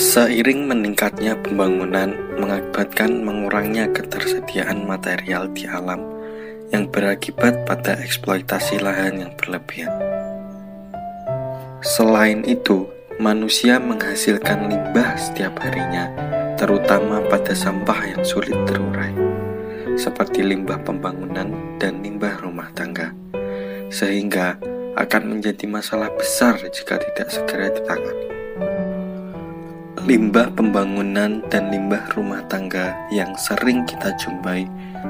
Seiring meningkatnya pembangunan mengakibatkan mengurangnya ketersediaan material di alam yang berakibat pada eksploitasi lahan yang berlebihan. Selain itu, manusia menghasilkan limbah setiap harinya, terutama pada sampah yang sulit terurai, seperti limbah pembangunan dan limbah rumah tangga, sehingga akan menjadi masalah besar jika tidak segera ditangani. Limbah pembangunan dan limbah rumah tangga yang sering kita jumpai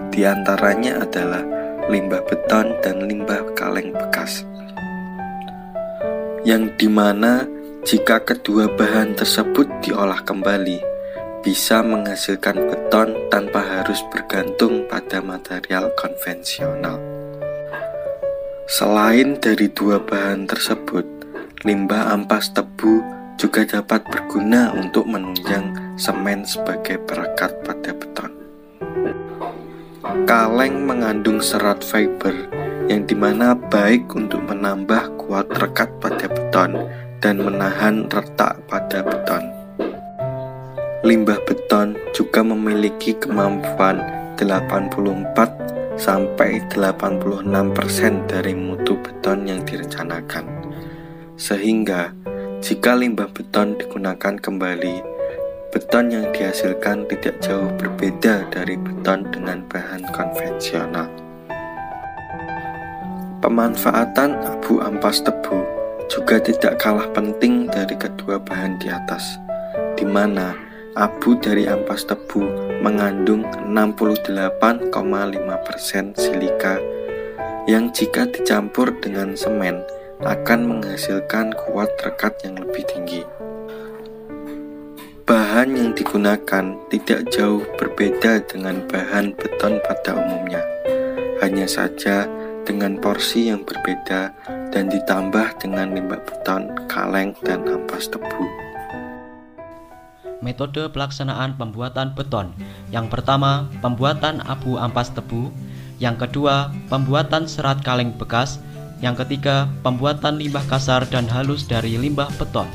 diantaranya adalah limbah beton dan limbah kaleng bekas, yang dimana jika kedua bahan tersebut diolah kembali bisa menghasilkan beton tanpa harus bergantung pada material konvensional. Selain dari dua bahan tersebut, limbah ampas tebu juga dapat berguna untuk menunjang semen sebagai perekat pada beton. Kaleng mengandung serat fiber yang dimana baik untuk menambah kuat rekat pada beton dan menahan retak pada beton. Limbah beton juga memiliki kemampuan 84-86% dari mutu beton yang direncanakan. Sehingga jika limbah beton digunakan kembali, beton yang dihasilkan tidak jauh berbeda dari beton dengan bahan konvensional. Pemanfaatan abu ampas tebu juga tidak kalah penting dari kedua bahan di atas, di mana abu dari ampas tebu mengandung 68,5% silika yang jika dicampur dengan semen akan menghasilkan kuat rekat yang lebih tinggi. Bahan yang digunakan tidak jauh berbeda dengan bahan beton pada umumnya, hanya saja dengan porsi yang berbeda dan ditambah dengan limbah beton, kaleng, dan ampas tebu. Metode pelaksanaan pembuatan beton. Yang pertama, pembuatan abu ampas tebu. Yang kedua, pembuatan serat kaleng bekas. Yang ketiga, pembuatan limbah kasar dan halus dari limbah beton.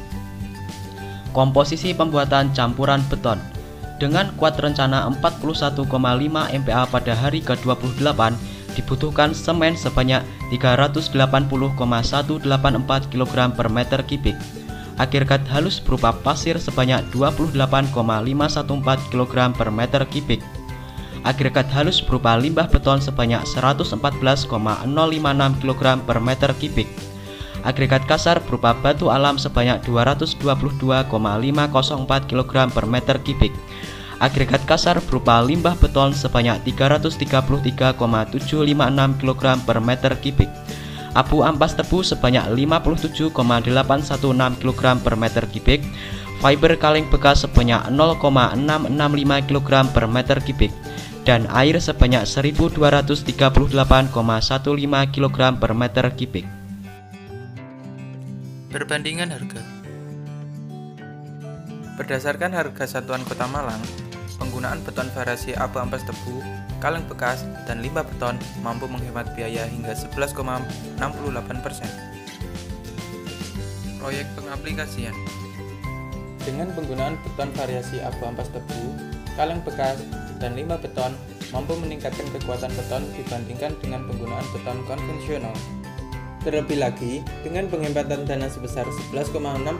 Komposisi pembuatan campuran beton. Dengan kuat rencana 41,5 MPa pada hari ke-28, dibutuhkan semen sebanyak 380,184 kg per meter kubik. Agregat halus berupa pasir sebanyak 28,514 kg per meter kubik. Agregat halus berupa limbah beton sebanyak 114,056 kg per meter kubik. Agregat kasar berupa batu alam sebanyak 222,504 kg per meter kubik. Agregat kasar berupa limbah beton sebanyak 333,756 kg per meter kubik. Abu ampas tebu sebanyak 57,816 kg per meter kubik. Fiber kaleng bekas sebanyak 0,665 kg per meter kubik. Dan air sebanyak 1238,15 kg per meter kubik. Perbandingan harga. Berdasarkan harga satuan Kota Malang, penggunaan beton variasi abu ampas tebu, kaleng bekas, dan limbah beton mampu menghemat biaya hingga 11,68%. Proyek pengaplikasian. Dengan penggunaan beton variasi abu ampas tebu, kaleng bekas, dan limbah beton mampu meningkatkan kekuatan beton dibandingkan dengan penggunaan beton konvensional. Terlebih lagi, dengan penghematan dana sebesar 11,68%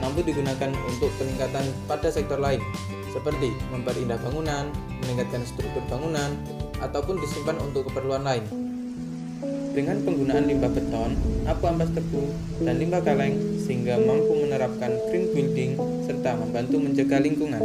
mampu digunakan untuk peningkatan pada sektor lain, seperti memperindah bangunan, meningkatkan struktur bangunan, ataupun disimpan untuk keperluan lain. Dengan penggunaan limbah beton, abu ampas tebu, dan limbah kaleng sehingga mampu menerapkan green building serta membantu menjaga lingkungan.